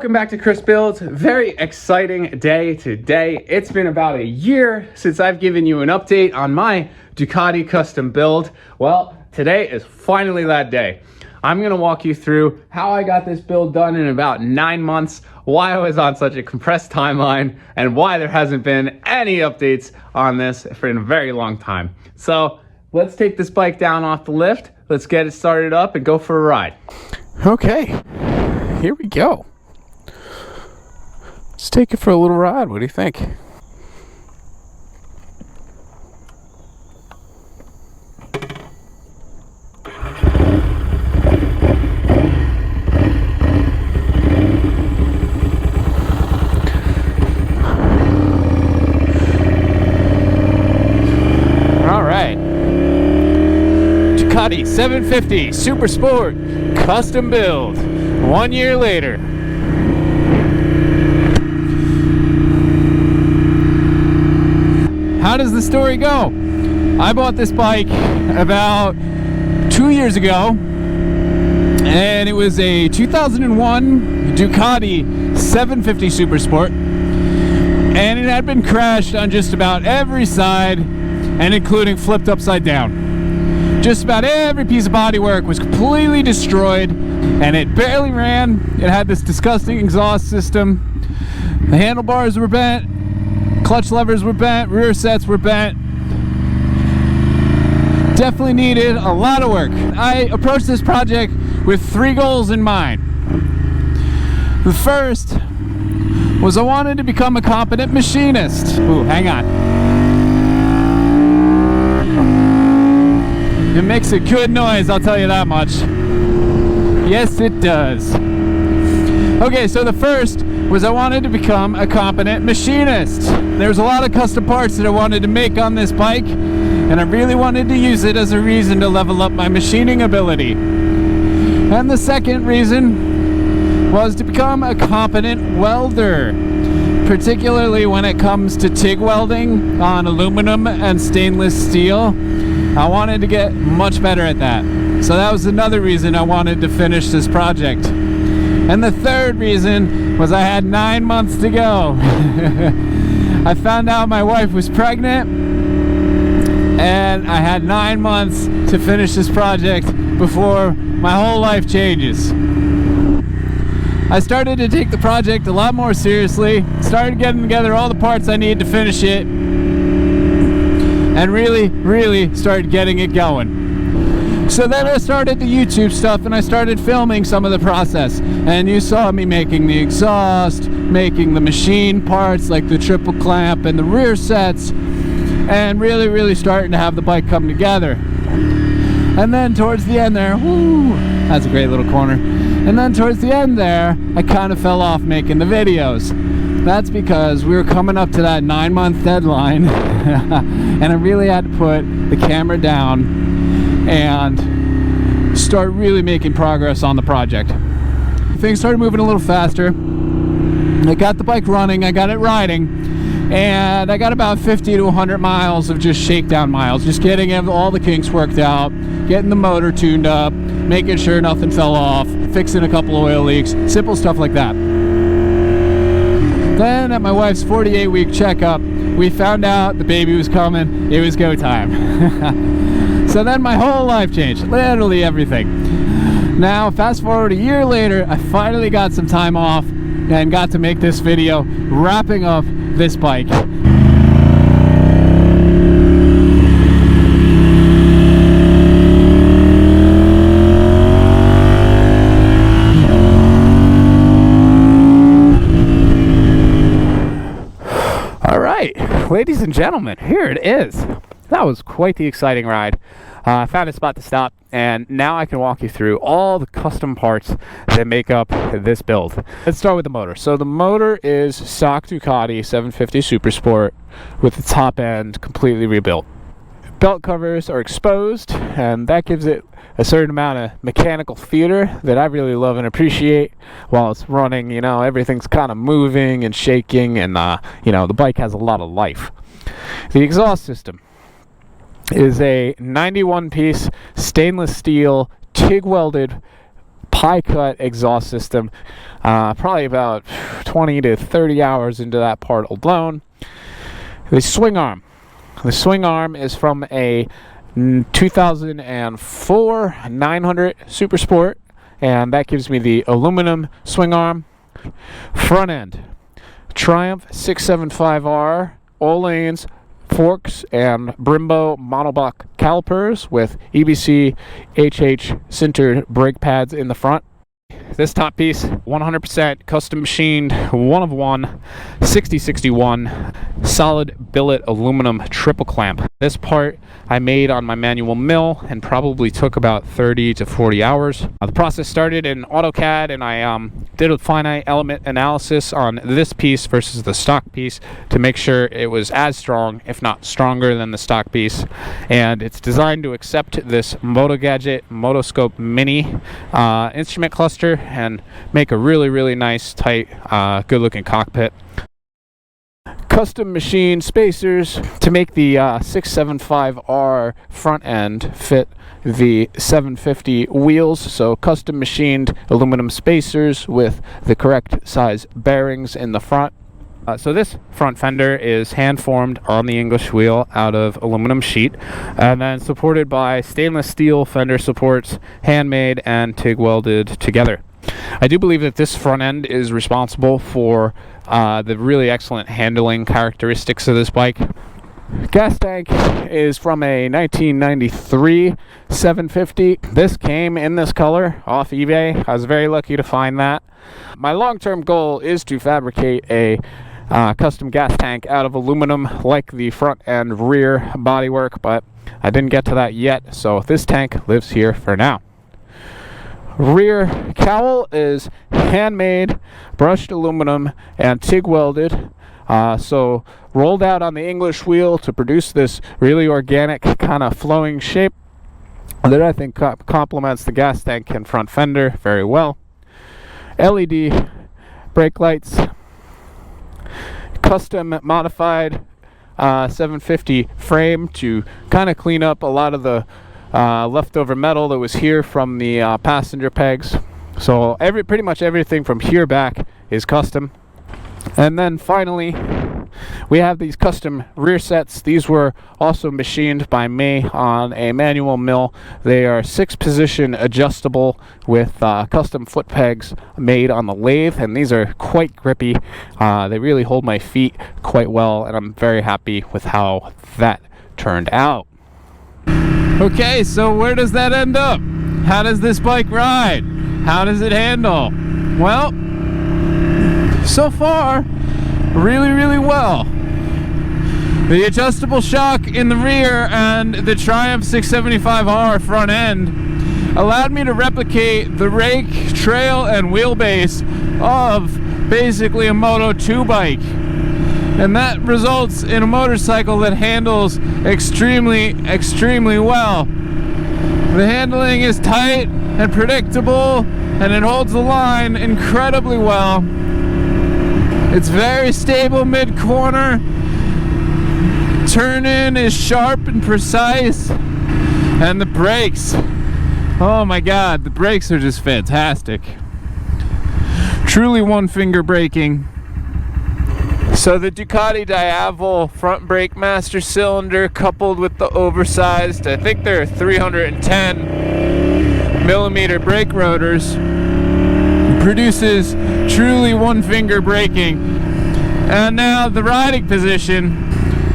Welcome back to Chris Builds. Very exciting day today. It's been about a year since I've given you an update on my Ducati custom build. Well, today is finally that day. I'm gonna walk you through how I got this build done in about 9 months, why I was on such a compressed timeline, and why there hasn't been any updates on this for a very long time. So let's take this bike down off the lift. Let's get it started up and go for a ride. Okay, here we go. Let's take it for a little ride. What do you think? All right. Ducati 750 Super Sport custom build. 1 year later. How does the story go? I bought this bike about 2 years ago, and it was a 2001 Ducati 750 Super Sport, and it had been crashed on just about every side, and including flipped upside down. Just about every piece of bodywork was completely destroyed, and it barely ran. It had this disgusting exhaust system. The handlebars were bent, clutch levers were bent, rear sets were bent. Definitely needed a lot of work. I approached this project with 3 goals in mind. The first was I wanted to become a competent machinist. Ooh, hang on. It makes a good noise, I'll tell you that much. Yes, it does. Okay, so the first was I wanted to become a competent machinist. There's a lot of custom parts that I wanted to make on this bike, and I really wanted to use it as a reason to level up my machining ability. And the second reason was to become a competent welder, particularly when it comes to TIG welding on aluminum and stainless steel. I wanted to get much better at that. So that was another reason I wanted to finish this project. And the third reason was I had 9 months to go. I found out my wife was pregnant, and I had 9 months to finish this project before my whole life changes. I started to take the project a lot more seriously, started getting together all the parts I needed to finish it, and really started getting it going. So then I started the YouTube stuff, and I started filming some of the process, and you saw me making the exhaust, making the machine parts like the triple clamp and the rear sets, and really starting to have the bike come together. And then towards the end there, whoo, that's a great little corner. And then towards the end there, I kind of fell off making the videos. That's because we were coming up to that 9-month deadline, and I really had to put the camera down and start really making progress on the project. Things started moving a little faster. I got the bike running, I got it riding, and I got about 50 to 100 miles of just shakedown miles, just getting all the kinks worked out, getting the motor tuned up, making sure nothing fell off, fixing a couple oil leaks, simple stuff like that. Then at my wife's 48-week checkup, we found out the baby was coming. It was go time. So then my whole life changed, literally everything. Now, fast forward a year later, I finally got some time off and got to make this video wrapping up this bike. All right, ladies and gentlemen, here it is. That was quite the exciting ride. I found a spot to stop, and now I can walk you through all the custom parts that make up this build. Let's start with the motor. So the motor is stock Ducati 750 Super Sport with the top end completely rebuilt. Belt covers are exposed, and that gives it a certain amount of mechanical theater that I really love and appreciate while it's running. You know, everything's kind of moving and shaking, and you know, the bike has a lot of life. The exhaust system is a 91-piece stainless steel TIG welded pie cut exhaust system, probably about 20 to 30 hours into that part alone. The swing arm is from a 2004 900 Super Sport, and that gives me the aluminum swing arm. Front end, Triumph 675R, all lanes, forks, and Brembo monoblock calipers with EBC HH sintered brake pads in the front. This top piece, 100% custom machined, one of one, 6061 solid billet aluminum triple clamp. This part I made on my manual mill and probably took about 30 to 40 hours. The process started in AutoCAD, and I did a finite element analysis on this piece versus the stock piece to make sure it was as strong, if not stronger, than the stock piece. And it's designed to accept this MotoGadget Motoscope Mini instrument cluster and make a really nice, tight, good looking cockpit. Custom machine spacers to make the 675R front end fit the 750 wheels, so custom machined aluminum spacers with the correct size bearings in the front. So this front fender is hand formed on the English wheel out of aluminum sheet, and then supported by stainless steel fender supports, handmade and TIG welded together. I do believe that this front end is responsible for the really excellent handling characteristics of this bike. Gas tank is from a 1993 750. This came in this color off eBay. I was very lucky to find that. My long-term goal is to fabricate a custom gas tank out of aluminum like the front and rear bodywork, but I didn't get to that yet, so this tank lives here for now. Rear cowl is handmade, brushed aluminum, and TIG welded. So rolled out on the English wheel to produce this really organic kind of flowing shape that I think complements the gas tank and front fender very well. LED brake lights, custom modified 750 frame to kind of clean up a lot of the leftover metal that was here from the passenger pegs. So pretty much everything from here back is custom. And then finally we have these custom rear sets. These were also machined by me on a manual mill. They are 6-position adjustable with custom foot pegs made on the lathe, and these are quite grippy. They really hold my feet quite well, and I'm very happy with how that turned out. Okay, so where does that end up? How does this bike ride? How does it handle? Well, so far, really well. The adjustable shock in the rear and the Triumph 675R front end allowed me to replicate the rake, trail, and wheelbase of basically a Moto 2 bike. And that results in a motorcycle that handles extremely well. The handling is tight and predictable, and it holds the line incredibly well. It's very stable mid-corner. Turn-in is sharp and precise. And the brakes, oh my god, the brakes are just fantastic. Truly one-finger braking. So the Ducati Diavel front brake master cylinder coupled with the oversized, I think they're 310mm brake rotors, produces truly one-finger braking. And now the riding position.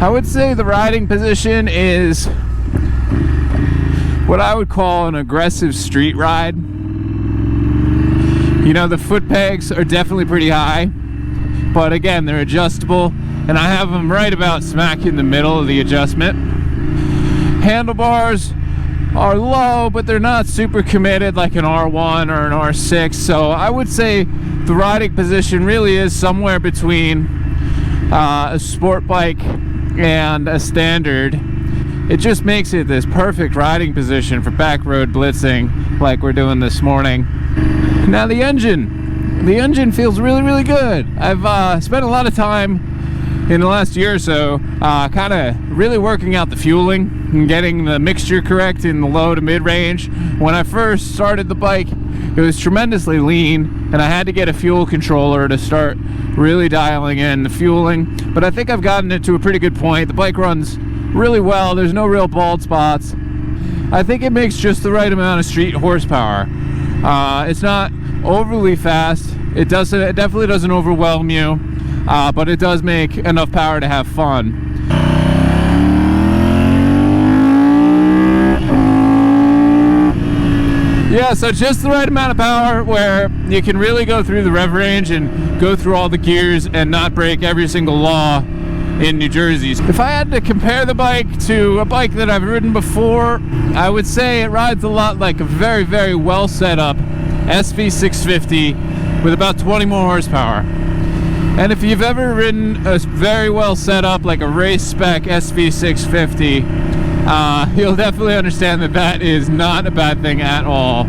I would say the riding position is what I would call an aggressive street ride. You know, the foot pegs are definitely pretty high, but again, they're adjustable, and I have them right about smack in the middle of the adjustment. Handlebars are low, but they're not super committed like an R1 or an R6, so I would say the riding position really is somewhere between a sport bike and a standard. It just makes it this perfect riding position for back road blitzing like we're doing this morning. Now the engine feels really good. I've spent a lot of time in the last year or so, kind of really working out the fueling and getting the mixture correct in the low to mid range. When I first started the bike, it was tremendously lean, and I had to get a fuel controller to start really dialing in the fueling. But I think I've gotten it to a pretty good point. The bike runs really well. There's no real bald spots. I think it makes just the right amount of street horsepower. It's not overly fast. It definitely doesn't overwhelm you, but it does make enough power to have fun. Yeah, so just the right amount of power where you can really go through the rev range and go through all the gears and not break every single law in New Jersey. If I had to compare the bike to a bike that I've ridden before, I would say it rides a lot like a very, very well set up SV650 with about 20 more horsepower. And if you've ever ridden a very well set up like a race spec SV650, you'll definitely understand that that is not a bad thing at all.